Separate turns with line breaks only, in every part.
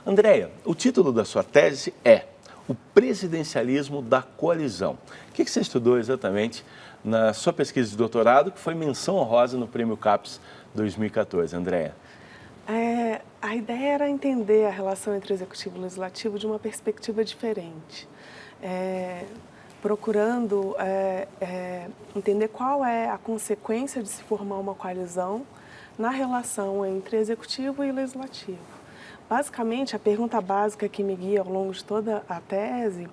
Andréia, o título da sua tese é O Presidencialismo da Coalizão. O que você estudou exatamente na sua pesquisa de doutorado, que foi menção honrosa no Prêmio CAPES 2014, Andréia?
A ideia era entender a relação entre executivo e legislativo de uma perspectiva diferente, procurando entender qual é a consequência de se formar uma coalizão na relação entre executivo e legislativo. Basicamente, a pergunta básica que me guia ao longo de toda a tese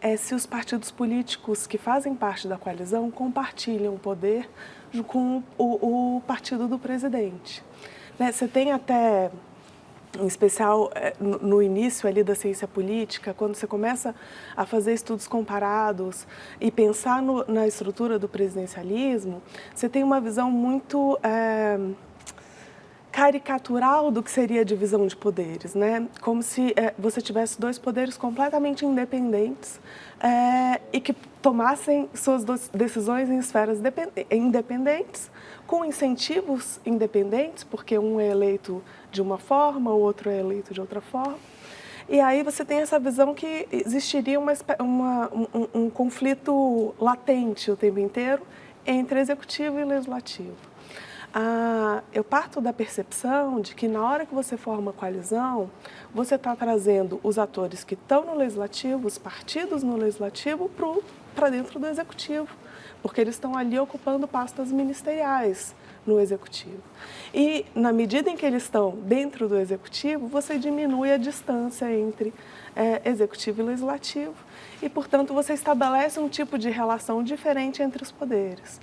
é se os partidos políticos que fazem parte da coalizão compartilham o poder com o partido do presidente. Você tem até, em especial no início ali da ciência política, quando você começa a fazer estudos comparados e pensar na estrutura do presidencialismo, você tem uma visão muito caricatural do que seria a divisão de poderes, né? Como se você tivesse dois poderes completamente independentes e que tomassem suas decisões em esferas independentes, com incentivos independentes, porque um é eleito de uma forma, o outro é eleito de outra forma. E aí você tem essa visão que existiria um conflito latente o tempo inteiro entre executivo e legislativo. Eu parto da percepção de que na hora que você forma coalizão, você está trazendo os atores que estão no legislativo, os partidos no legislativo, para dentro do executivo, porque eles estão ali ocupando pastas ministeriais no executivo. E na medida em que eles estão dentro do executivo, você diminui a distância entre executivo e legislativo e, portanto, você estabelece um tipo de relação diferente entre os poderes.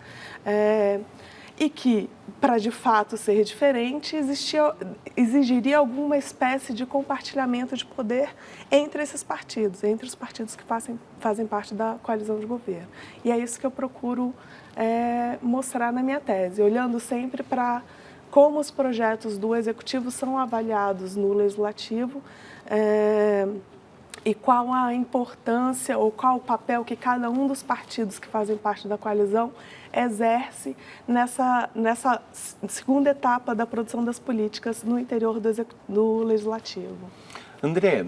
E que, para de fato ser diferente, exigiria alguma espécie de compartilhamento de poder entre esses partidos, entre os partidos que fazem parte da coalizão de governo. E é isso que eu procuro mostrar na minha tese, olhando sempre para como os projetos do Executivo são avaliados no Legislativo e qual a importância ou qual o papel que cada um dos partidos que fazem parte da coalizão exerce nessa segunda etapa da produção das políticas no interior do Legislativo.
André,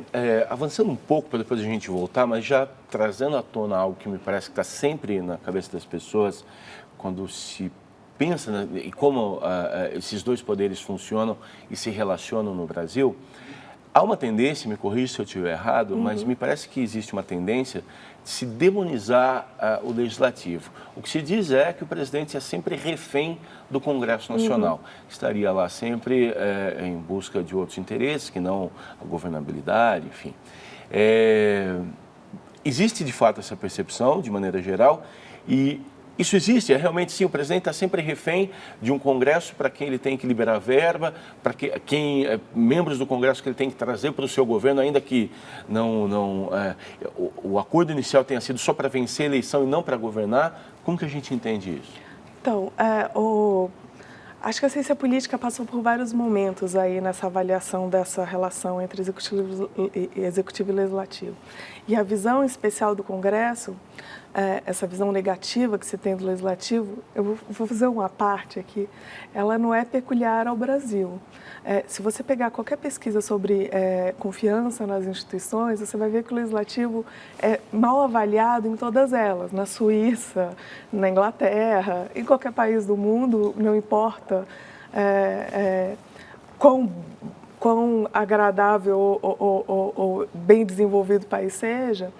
avançando um pouco para depois a gente voltar, mas já trazendo à tona algo que me parece que está sempre na cabeça das pessoas quando se pensa em como esses dois poderes funcionam e se relacionam no Brasil. Há uma tendência, me corrija se eu estiver errado, mas me parece que existe uma tendência de se demonizar o legislativo. O que se diz é que o presidente é sempre refém do Congresso Nacional. Estaria lá sempre em busca de outros interesses, que não a governabilidade, enfim. Existe, de fato, essa percepção, de maneira geral, e isso existe, realmente sim, o presidente está sempre refém de um Congresso para quem ele tem que liberar verba, para membros do Congresso que ele tem que trazer para o seu governo, ainda que o acordo inicial tenha sido só para vencer a eleição e não para governar. Como que a gente entende isso?
Então, acho que a ciência política passou por vários momentos aí nessa avaliação dessa relação entre executivo e legislativo. E a visão especial do Congresso, essa visão negativa que se tem do legislativo, eu vou fazer uma parte aqui, ela não é peculiar ao Brasil. Se você pegar qualquer pesquisa sobre confiança nas instituições, você vai ver que o legislativo é mal avaliado em todas elas, na Suíça, na Inglaterra, em qualquer país do mundo, não importa quão agradável ou bem desenvolvido o país seja,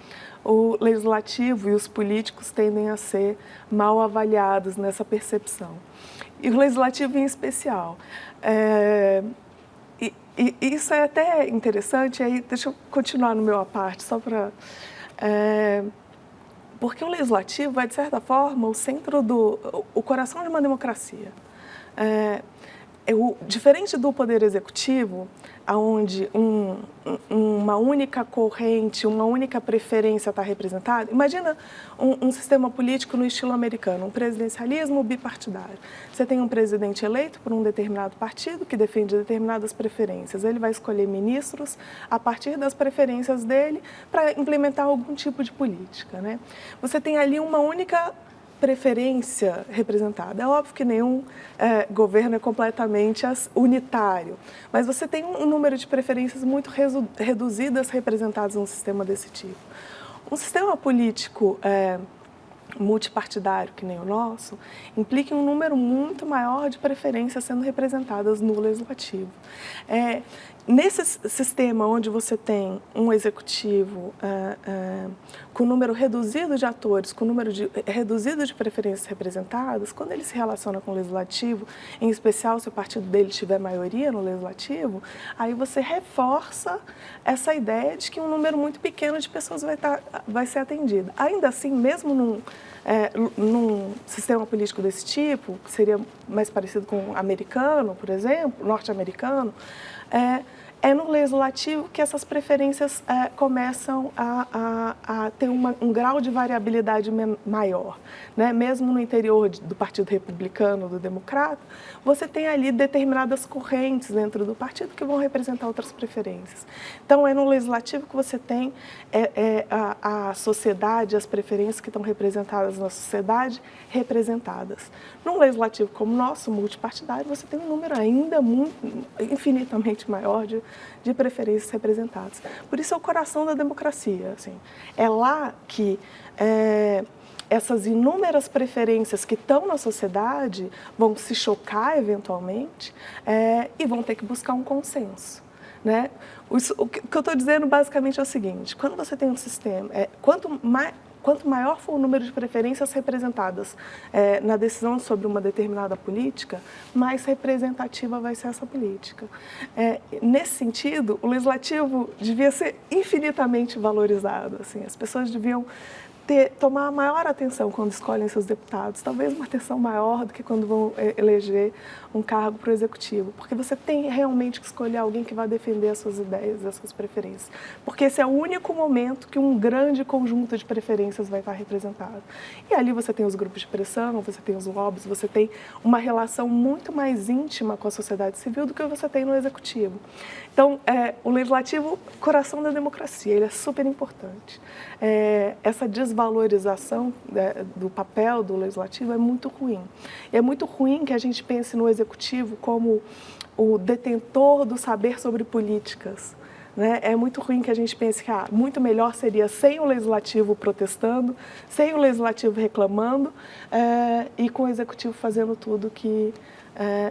o legislativo e os políticos tendem a ser mal avaliados nessa percepção. E o legislativo em especial. E isso é até interessante, aí deixa eu continuar no meu à parte, só para... porque o legislativo é, de certa forma, o centro o coração de uma democracia. Diferente do Poder Executivo, onde uma única corrente, uma única preferência está representada, imagina um sistema político no estilo americano, um presidencialismo bipartidário. Você tem um presidente eleito por um determinado partido que defende determinadas preferências. Ele vai escolher ministros a partir das preferências dele para implementar algum tipo de política, né? Você tem ali uma única preferência representada. É óbvio que nenhum governo é completamente unitário, mas você tem um número de preferências muito reduzidas representadas num sistema desse tipo. Um sistema político multipartidário, que nem o nosso, implica um número muito maior de preferências sendo representadas no legislativo. Nesse sistema onde você tem um executivo com número reduzido de atores, com número reduzido de preferências representadas, quando ele se relaciona com o legislativo, em especial se o partido dele tiver maioria no legislativo, aí você reforça essa ideia de que um número muito pequeno de pessoas vai ser atendido. Ainda assim, mesmo num sistema político desse tipo, que seria mais parecido com o americano, por exemplo, norte-americano, é no legislativo que essas preferências começam a ter um grau de variabilidade maior, né? Mesmo no interior do Partido Republicano, do Democrata, você tem ali determinadas correntes dentro do partido que vão representar outras preferências. Então, é no legislativo que você tem a sociedade, as preferências que estão representadas na sociedade, representadas. Num legislativo como o nosso, multipartidário, você tem um número ainda infinitamente maior de preferências representadas. Por isso é o coração da democracia. Assim. É lá que essas inúmeras preferências que estão na sociedade vão se chocar eventualmente e vão ter que buscar um consenso. Né? O que eu estou dizendo basicamente é o seguinte: quando você tem um sistema, quanto maior for o número de preferências representadas na decisão sobre uma determinada política, mais representativa vai ser essa política. Nesse sentido, o legislativo devia ser infinitamente valorizado. Assim, as pessoas deviam tomar maior atenção quando escolhem seus deputados, talvez uma atenção maior do que quando vão eleger um cargo para o executivo, porque você tem realmente que escolher alguém que vai defender as suas ideias, as suas preferências, porque esse é o único momento que um grande conjunto de preferências vai estar representado. E ali você tem os grupos de pressão, você tem os lobbies, você tem uma relação muito mais íntima com a sociedade civil do que você tem no executivo. Então, o legislativo, coração da democracia, ele é super importante. Essa desvalorização do papel do legislativo é muito ruim. E é muito ruim que a gente pense no executivo como o detentor do saber sobre políticas. Né? É muito ruim que a gente pense que muito melhor seria sem o legislativo protestando, sem o legislativo reclamando e com o executivo fazendo tudo que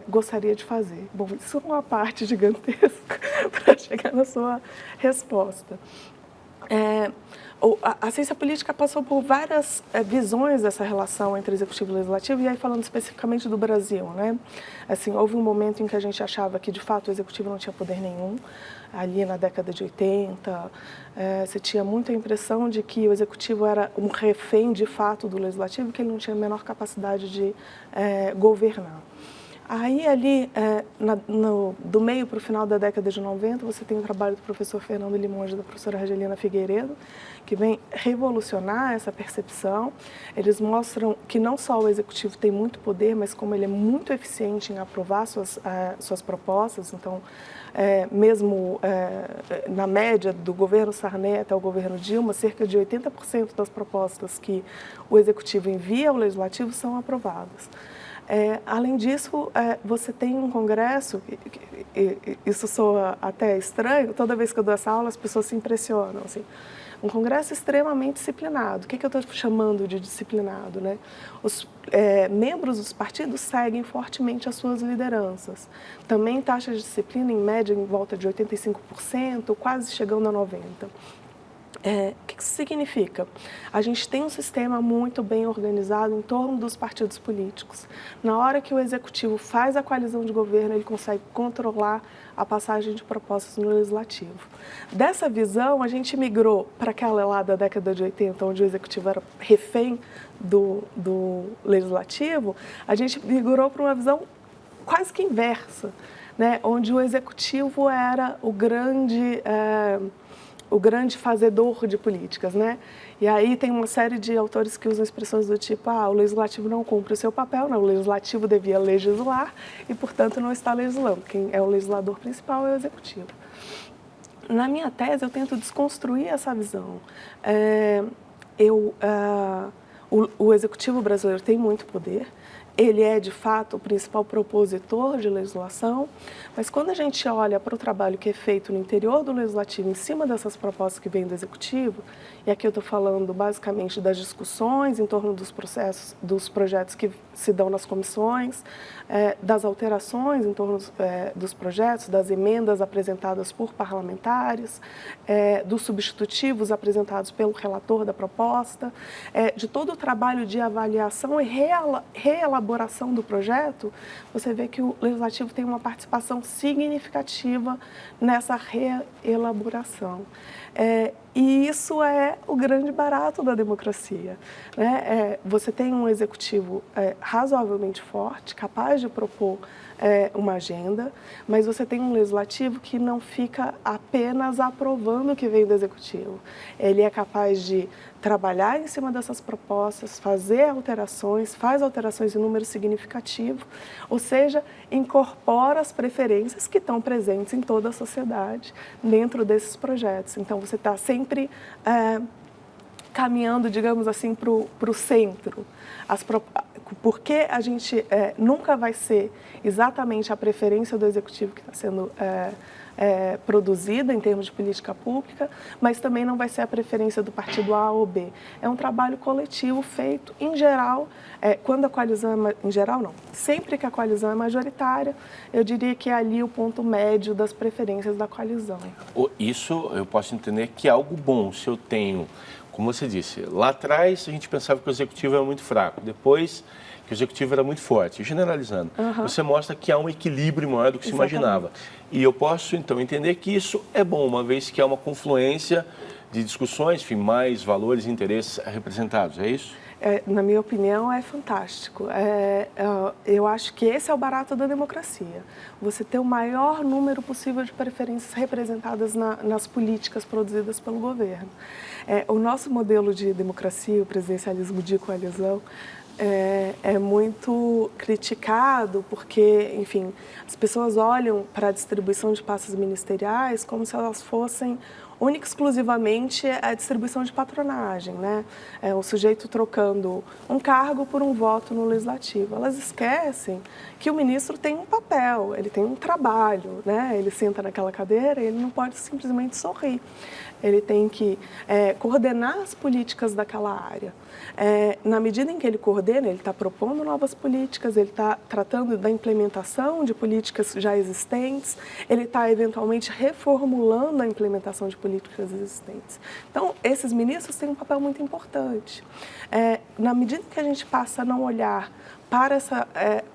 gostaria de fazer. Bom, isso é uma parte gigantesca para chegar na sua resposta. A ciência política passou por várias visões dessa relação entre executivo e legislativo, e aí falando especificamente do Brasil, né? Assim, houve um momento em que a gente achava que, de fato, o executivo não tinha poder nenhum, ali na década de 80, você tinha muita impressão de que o executivo era um refém, de fato, do legislativo, que ele não tinha a menor capacidade de governar. Aí, ali, do meio para o final da década de 90, você tem o trabalho do professor Fernando Limonge e da professora Angelina Figueiredo, que vem revolucionar essa percepção. Eles mostram que não só o executivo tem muito poder, mas como ele é muito eficiente em aprovar suas propostas. Então, mesmo na média do governo Sarney até o governo Dilma, cerca de 80% das propostas que o executivo envia ao legislativo são aprovadas. Além disso, você tem um congresso, isso soa até estranho, toda vez que eu dou essa aula as pessoas se impressionam, assim, um congresso extremamente disciplinado. O que eu estou chamando de disciplinado? Né? Os membros dos partidos seguem fortemente as suas lideranças. Também taxa de disciplina, em média, em volta de 85%, quase chegando a 90%. O que isso significa? A gente tem um sistema muito bem organizado em torno dos partidos políticos. Na hora que o executivo faz a coalizão de governo, ele consegue controlar a passagem de propostas no legislativo. Dessa visão, a gente migrou para aquela lá da década de 80, onde o executivo era refém do legislativo, a gente migrou para uma visão quase que inversa, né? Onde o executivo era o grande fazedor de políticas, né? E aí tem uma série de autores que usam expressões do tipo, o legislativo não cumpre o seu papel, não, o legislativo devia legislar e, portanto, não está legislando. Quem é o legislador principal é o executivo. Na minha tese, eu tento desconstruir essa visão. O executivo brasileiro tem muito poder, ele é, de fato, o principal propositor de legislação, mas quando a gente olha para o trabalho que é feito no interior do legislativo, em cima dessas propostas que vêm do executivo, e aqui eu estou falando basicamente das discussões em torno dos processos, dos projetos que se dão nas comissões, das alterações em torno dos projetos, das emendas apresentadas por parlamentares, dos substitutivos apresentados pelo relator da proposta, de todo o trabalho de avaliação e reelaboração do projeto, você vê que o Legislativo tem uma participação significativa nessa reelaboração. E isso é o grande barato da democracia, né? Você tem um executivo razoavelmente forte, capaz de propor uma agenda, mas você tem um legislativo que não fica apenas aprovando o que vem do executivo. Ele é capaz de trabalhar em cima dessas propostas, fazer alterações, faz alterações em número significativo, ou seja, incorpora as preferências que estão presentes em toda a sociedade dentro desses projetos. Então, você está sempre caminhando, digamos assim, para o centro. Porque a gente nunca vai ser exatamente a preferência do executivo que está sendo produzida em termos de política pública, mas também não vai ser a preferência do partido A ou B. É um trabalho coletivo feito, em geral, quando a coalizão em geral não, sempre que a coalizão é majoritária, eu diria que é ali o ponto médio das preferências da coalizão.
Isso eu posso entender que é algo bom. Se eu tenho, como você disse, lá atrás a gente pensava que o executivo era muito fraco, depois que o executivo era muito forte, generalizando. Você mostra que há um equilíbrio maior do que se imaginava. E eu posso, então, entender que isso é bom, uma vez que há uma confluência de discussões, enfim, mais valores e interesses representados, é isso?
Na minha opinião, é fantástico. Eu acho que esse é o barato da democracia. Você ter o maior número possível de preferências representadas nas políticas produzidas pelo governo. O nosso modelo de democracia, o presidencialismo de coalizão, é muito criticado porque, enfim, as pessoas olham para a distribuição de pastas ministeriais como se elas fossem única e exclusivamente a distribuição de patronagem, né? O sujeito trocando um cargo por um voto no legislativo. Elas esquecem que o ministro tem um papel, ele tem um trabalho, né? Ele senta naquela cadeira e ele não pode simplesmente sorrir. Ele tem que coordenar as políticas daquela área. Na medida em que ele coordena, ele está propondo novas políticas, ele está tratando da implementação de políticas já existentes, ele está eventualmente reformulando a implementação de políticas existentes. Então, esses ministros têm um papel muito importante. Na medida que a gente passa a não olhar para essa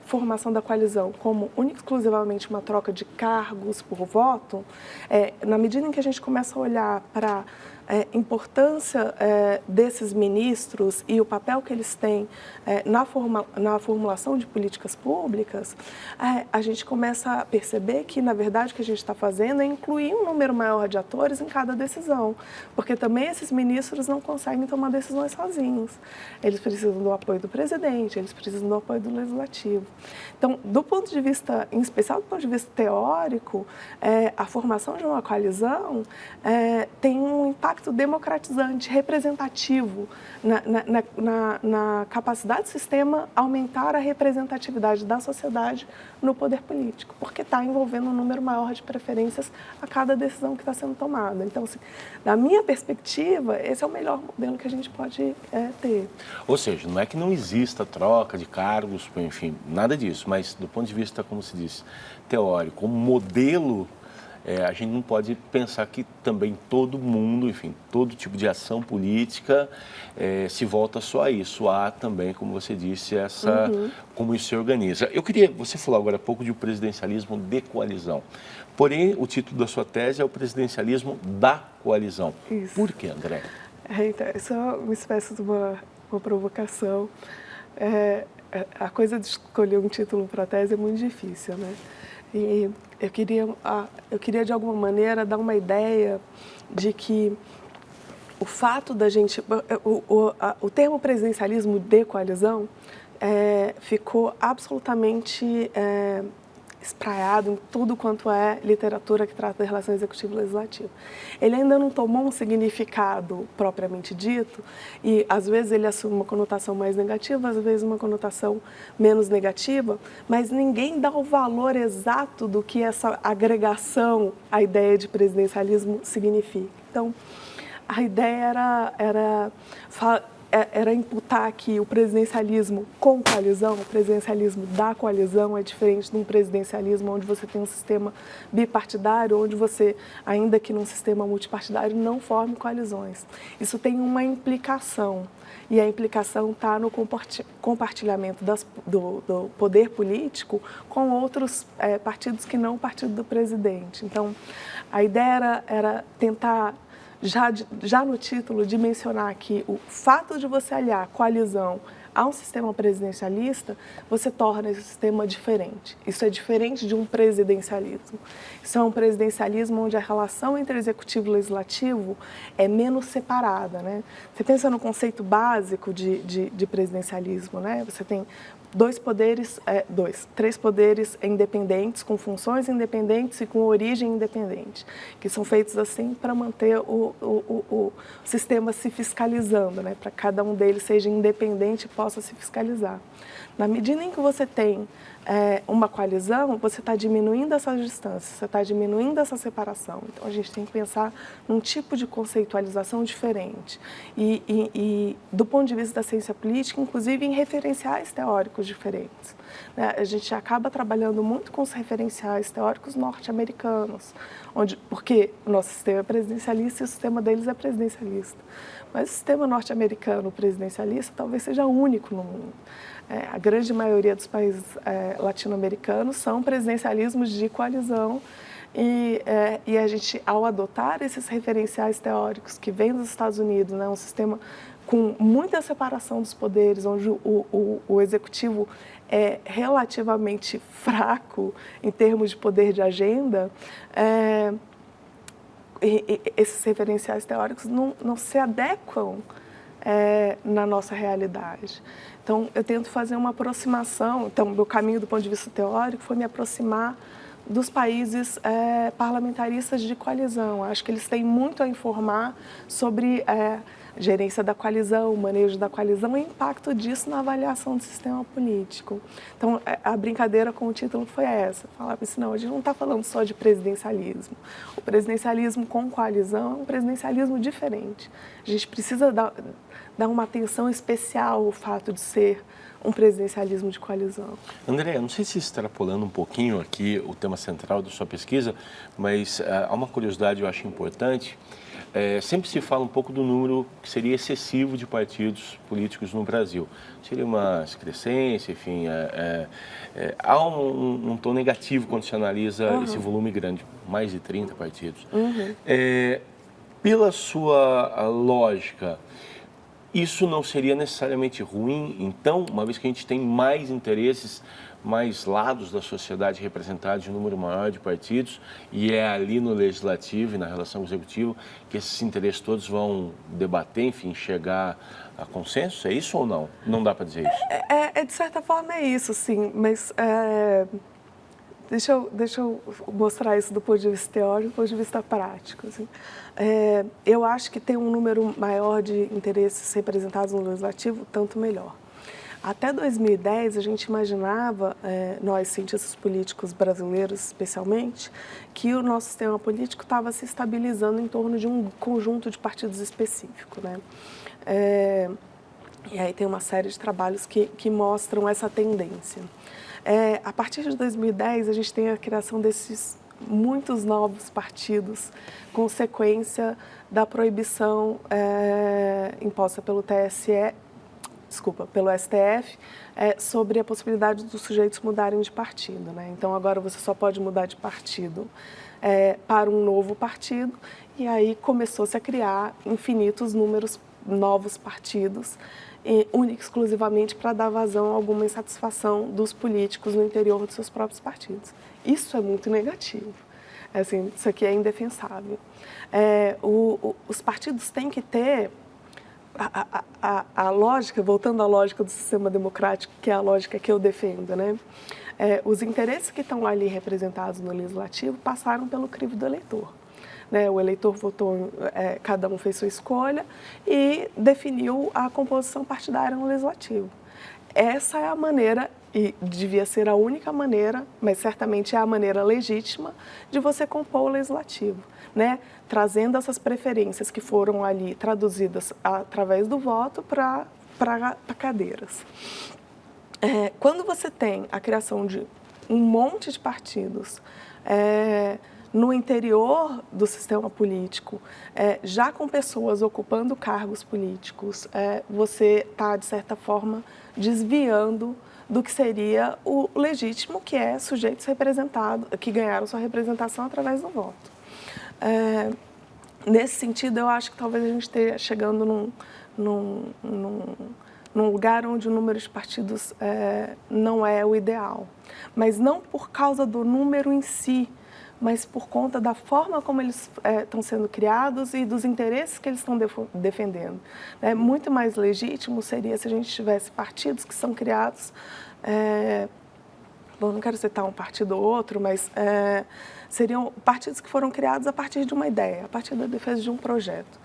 formação da coalizão como única e exclusivamente uma troca de cargos por voto, na medida em que a gente começa a olhar para a importância desses ministros e o papel que eles têm na formulação de políticas públicas, a gente começa a perceber que, na verdade, o que a gente está fazendo é incluir um número maior de atores em cada decisão, porque também esses ministros não conseguem tomar decisões sozinhos. Eles precisam do apoio do presidente, eles precisam do apoio do legislativo. Então, do ponto de vista, em especial do ponto de vista teórico, a formação de uma coalizão tem um impacto democratizante, representativo na capacidade do sistema aumentar a representatividade da sociedade no poder político, porque está envolvendo um número maior de preferências a cada decisão que está sendo tomada. Então, assim, da minha perspectiva, esse é o melhor modelo que a gente pode ter.
Ou seja, não é que não exista troca de cargos, enfim, nada disso, mas do ponto de vista, como se diz, teórico, como modelo, a gente não pode pensar que também todo mundo, enfim, todo tipo de ação política se volta só a isso. Há também, como você disse, como isso se organiza. Você falou agora há pouco de um presidencialismo de coalizão. Porém, o título da sua tese é o presidencialismo da coalizão.
Isso.
Por que, André?
Então, isso é uma espécie de uma provocação. a coisa de escolher um título para a tese é muito difícil, né? E eu queria, de alguma maneira, dar uma ideia de que o fato da gente... O termo presidencialismo de coalizão ficou absolutamente espraiado em tudo quanto é literatura que trata da relação executivo-legislativo. Ele ainda não tomou um significado propriamente dito e, às vezes, ele assume uma conotação mais negativa, às vezes uma conotação menos negativa, mas ninguém dá o valor exato do que essa agregação, a ideia de presidencialismo significa. Então, a ideia era imputar que o presidencialismo com coalizão, o presidencialismo da coalizão é diferente de um presidencialismo onde você tem um sistema bipartidário, onde você, ainda que num sistema multipartidário, não forme coalizões. Isso tem uma implicação, e a implicação está no compartilhamento do poder político com outros partidos que não o partido do presidente. Então, a ideia era tentar... Já no título, de mencionar que o fato de você aliar coalizão a um sistema presidencialista, você torna esse sistema diferente. Isso é diferente de um presidencialismo. Isso é um presidencialismo onde a relação entre executivo e legislativo é menos separada, né? Você pensa no conceito básico de presidencialismo, né? Você tem três poderes independentes, com funções independentes e com origem independente, que são feitos assim para manter o sistema se fiscalizando, né? Para que cada um deles seja independente e possa se fiscalizar. Na medida em que você tem uma coalizão, você está diminuindo essas distâncias, você está diminuindo essa separação. Então, a gente tem que pensar num tipo de conceitualização diferente. E do ponto de vista da ciência política, inclusive em referenciais teóricos diferentes. Né? A gente acaba trabalhando muito com os referenciais teóricos norte-americanos, porque o nosso sistema é presidencialista e o sistema deles é presidencialista. Mas o sistema norte-americano presidencialista talvez seja único no mundo. A grande maioria dos países latino-americanos são presidencialismos de coalizão e a gente, ao adotar esses referenciais teóricos que vêm dos Estados Unidos, né, um sistema com muita separação dos poderes, onde o executivo é relativamente fraco em termos de poder de agenda, esses referenciais teóricos não se adequam na nossa realidade. Então, eu tento fazer uma aproximação. Então, meu caminho do ponto de vista teórico foi me aproximar dos países parlamentaristas de coalizão. Acho que eles têm muito a informar sobre gerência da coalizão, manejo da coalizão e o impacto disso na avaliação do sistema político. Então, a brincadeira com o título foi essa. Falava assim, não, a gente não está falando só de presidencialismo. O presidencialismo com coalizão é um presidencialismo diferente. A gente precisa dar uma atenção especial ao fato de ser um presidencialismo de coalizão.
André, não sei se extrapolando um pouquinho aqui o tema central da sua pesquisa, mas há uma curiosidade eu acho importante. Sempre se fala um pouco do número que seria excessivo de partidos políticos no Brasil. Seria uma excrescência, enfim, há um tom negativo quando se analisa esse volume grande, mais de 30 partidos. Pela sua lógica, isso não seria necessariamente ruim, então, uma vez que a gente tem mais interesses, mais lados da sociedade representados em um número maior de partidos, e é ali no legislativo e na relação com o executivo que esses interesses todos vão debater, enfim, chegar a consenso? É isso ou não? Não dá para dizer isso?
De certa forma é isso, sim, mas deixa eu mostrar isso do ponto de vista teórico e do ponto de vista prático. Assim. Eu acho que ter um número maior de interesses representados no legislativo, tanto melhor. Até 2010, a gente imaginava, nós cientistas políticos brasileiros especialmente, que o nosso sistema político estava se estabilizando em torno de um conjunto de partidos específico, né? E aí tem uma série de trabalhos que mostram essa tendência. A partir de 2010, a gente tem a criação desses muitos novos partidos, consequência da proibição imposta pelo pelo STF, sobre a possibilidade dos sujeitos mudarem de partido, né? Então, agora você só pode mudar de partido para um novo partido, e aí começou-se a criar infinitos números novos partidos, e única e exclusivamente para dar vazão a alguma insatisfação dos políticos no interior dos seus próprios partidos. Isso é muito negativo. Assim, isso aqui é indefensável. Os partidos têm que ter a lógica, voltando à lógica do sistema democrático, que é a lógica que eu defendo, né? Os interesses que estão ali representados no legislativo passaram pelo crivo do eleitor. Né? O eleitor votou, cada um fez sua escolha e definiu a composição partidária no legislativo. Essa é a maneira, e devia ser a única maneira, mas certamente é a maneira legítima de você compor o legislativo, né? Trazendo essas preferências que foram ali traduzidas através do voto para cadeiras. Quando você tem a criação de um monte de partidos no interior do sistema político, já com pessoas ocupando cargos políticos, você está, de certa forma, desviando do que seria o legítimo, que é sujeitos representados, que ganharam sua representação através do voto. Nesse sentido, eu acho que talvez a gente esteja chegando num lugar onde o número de partidos não é o ideal. Mas não por causa do número em si, mas por conta da forma como eles estão sendo criados e dos interesses que eles estão defendendo. Muito mais legítimo seria se a gente tivesse partidos que são criados, bom, não quero citar um partido ou outro, mas seriam partidos que foram criados a partir de uma ideia, a partir da defesa de um projeto.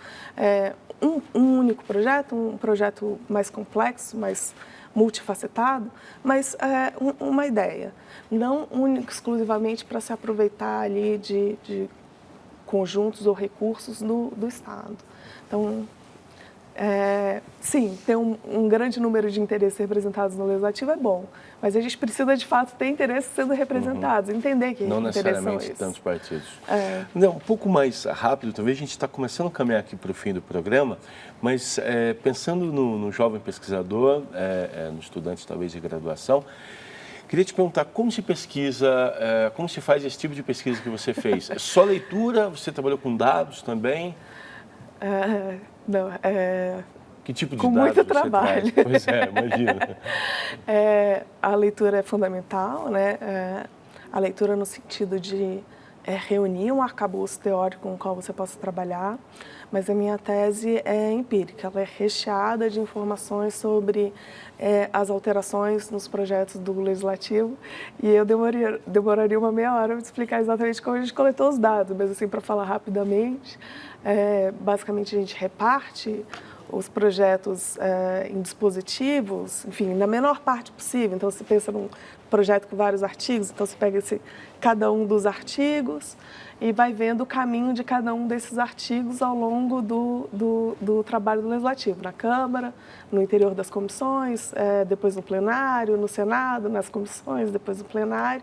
Um único projeto, um projeto mais complexo, mais multifacetado, mas uma ideia, não única exclusivamente para se aproveitar ali de conjuntos ou recursos do Estado. Então, sim, ter um grande número de interesses representados no Legislativo é bom, mas a gente precisa, de fato, ter interesses sendo representados, entender que
não necessariamente tantos partidos. Não, um pouco mais rápido, talvez a gente está começando a caminhar aqui para o fim do programa, mas pensando no jovem pesquisador, no estudante talvez de graduação, queria te perguntar como se pesquisa, como se faz esse tipo de pesquisa que você fez? É só leitura? Você trabalhou com dados também?
Não,
que tipo de
com
dados
muito
você
trabalho.
traz? Pois imagina.
A leitura é fundamental, né? A leitura no sentido de reunir um arcabouço teórico com o qual você possa trabalhar, mas a minha tese é empírica, ela é recheada de informações sobre as alterações nos projetos do Legislativo, e eu demoraria uma meia hora para explicar exatamente como a gente coletou os dados, mas assim, para falar rapidamente, basicamente a gente reparte os projetos em dispositivos, enfim, na menor parte possível. Então, você pensa num projeto com vários artigos, então você pega cada um dos artigos e vai vendo o caminho de cada um desses artigos ao longo do trabalho do Legislativo, na Câmara, no interior das comissões, depois no plenário, no Senado, nas comissões, depois no plenário,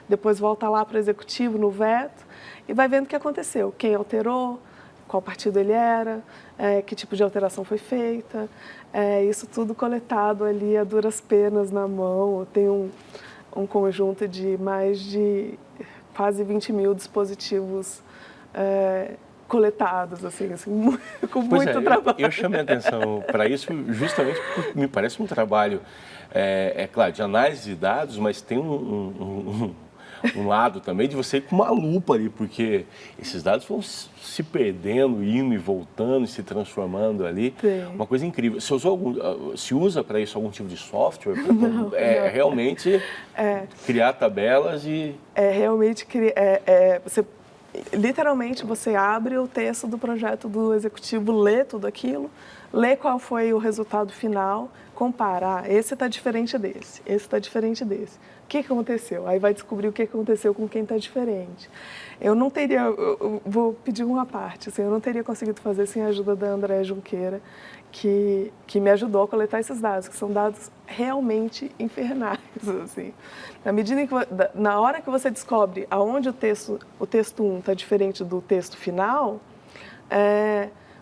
depois volta lá para o Executivo, no veto, e vai vendo o que aconteceu, quem alterou, qual partido ele era, que tipo de alteração foi feita, isso tudo coletado ali a duras penas na mão. Eu tenho um conjunto de mais de quase 20 mil dispositivos coletados, assim com muito trabalho.
Eu chamei a atenção para isso justamente porque me parece um trabalho, claro, de análise de dados, mas tem um lado também de você ir com uma lupa ali, porque esses dados vão se perdendo, indo e voltando, se transformando ali.
Sim.
Uma coisa incrível. Se usa para isso algum tipo de software? Não. Realmente criar tabelas e...
Realmente você... Literalmente, você abre o texto do projeto do Executivo, lê tudo aquilo, lê qual foi o resultado final, compara, esse está diferente desse, esse está diferente desse. O que aconteceu? Aí vai descobrir o que aconteceu com quem está diferente. Eu vou pedir uma parte, assim, eu não teria conseguido fazer sem a ajuda da Andréa Junqueira, que me ajudou a coletar esses dados, que são dados realmente infernais, assim. Na hora que você descobre aonde o texto 1 está diferente do texto final,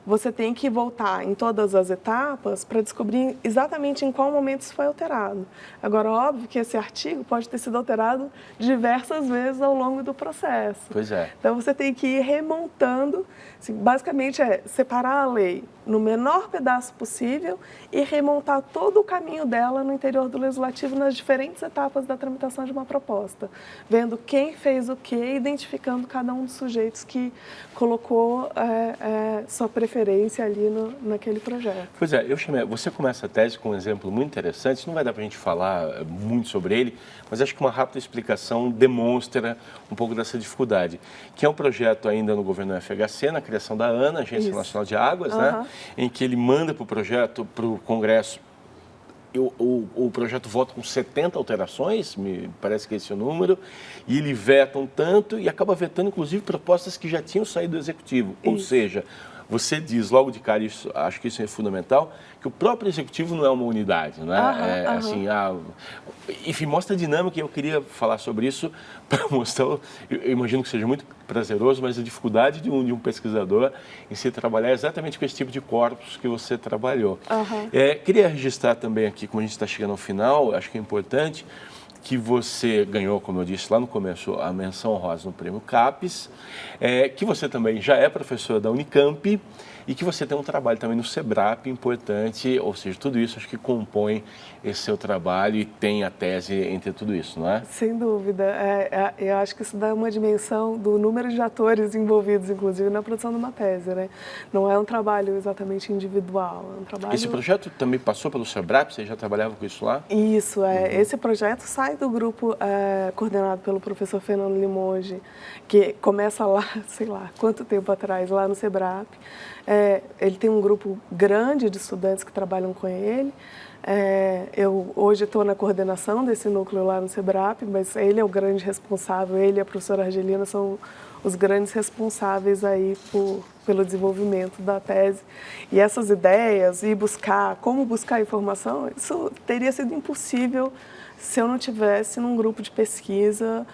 você tem que voltar em todas as etapas para descobrir exatamente em qual momento isso foi alterado. Agora, óbvio que esse artigo pode ter sido alterado diversas vezes ao longo do processo.
Pois é.
Então, você tem que ir remontando, assim, basicamente é separar a lei no menor pedaço possível e remontar todo o caminho dela no interior do Legislativo nas diferentes etapas da tramitação de uma proposta, vendo quem fez o quê, identificando cada um dos sujeitos que colocou sua preferência ali naquele projeto.
Pois é, você começa a tese com um exemplo muito interessante, não vai dar para a gente falar muito sobre ele, mas acho que uma rápida explicação demonstra um pouco dessa dificuldade, que é um projeto ainda no governo FHC, na criação da ANA, Agência Nacional de Águas, né, em que ele manda para o projeto, para o Congresso. O projeto vota com 70 alterações, me parece que esse é o número, e ele veta um tanto e acaba vetando, inclusive, propostas que já tinham saído do Executivo. Ou seja, você diz logo de cara, acho que isso é fundamental, que o próprio Executivo não é uma unidade, né? Assim, enfim, mostra a dinâmica e eu queria falar sobre isso para mostrar, eu imagino que seja muito prazeroso, mas a dificuldade de um pesquisador em se trabalhar exatamente com esse tipo de corpos que você trabalhou. Queria registrar também aqui, como a gente está chegando ao final, acho que é importante, que você ganhou, como eu disse lá no começo, a menção honrosa no Prêmio CAPES, que você também já é professora da Unicamp e que você tem um trabalho também no SEBRAP importante, ou seja, tudo isso acho que compõe esse seu trabalho e tem a tese entre tudo isso, não é?
Sem dúvida. Eu acho que isso dá uma dimensão do número de atores envolvidos, inclusive, na produção de uma tese, né? Não é um trabalho exatamente individual, é um trabalho...
Esse projeto também passou pelo SEBRAP? Você já trabalhava com isso lá?
Isso, esse projeto sai do grupo coordenado pelo professor Fernando Limonge, que começa lá, sei lá, quanto tempo atrás, lá no SEBRAP. Ele tem um grupo grande de estudantes que trabalham com ele. Eu hoje estou na coordenação desse núcleo lá no SEBRAP, mas ele é o grande responsável, ele e a professora Argelina são os grandes responsáveis aí pelo desenvolvimento da tese. E essas ideias, como buscar informação, isso teria sido impossível se eu não tivesse num grupo de pesquisa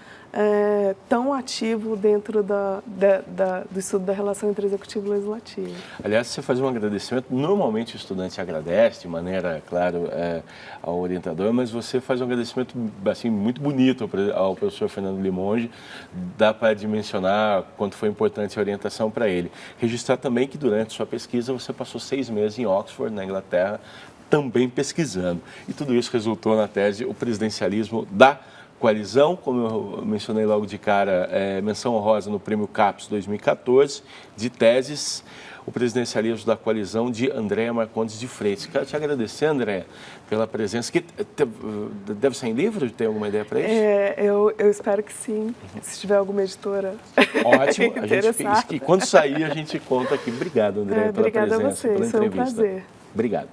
tão ativo dentro do estudo da relação entre executivo e legislativo.
Aliás, você faz um agradecimento, normalmente o estudante agradece de maneira, claro, ao orientador, mas você faz um agradecimento assim, muito bonito ao professor Fernando Limonge, dá para dimensionar quanto foi importante a orientação para ele. Registrar também que durante sua pesquisa você passou 6 meses em Oxford, na Inglaterra, também pesquisando. E tudo isso resultou na tese O Presidencialismo da Coalizão, como eu mencionei logo de cara, menção honrosa no Prêmio CAPES 2014, de teses, O Presidencialismo da Coalizão, de Andréa Marcondes de Freitas. Quero te agradecer, Andréa, pela presença. Deve ser em livro? Tem alguma ideia para isso?
Eu espero que sim, se tiver alguma editora.
Ótimo, e quando sair a gente conta aqui. Obrigado, Andréa, pela presença,
obrigada a você,
pela entrevista.
Foi um prazer.
Obrigado.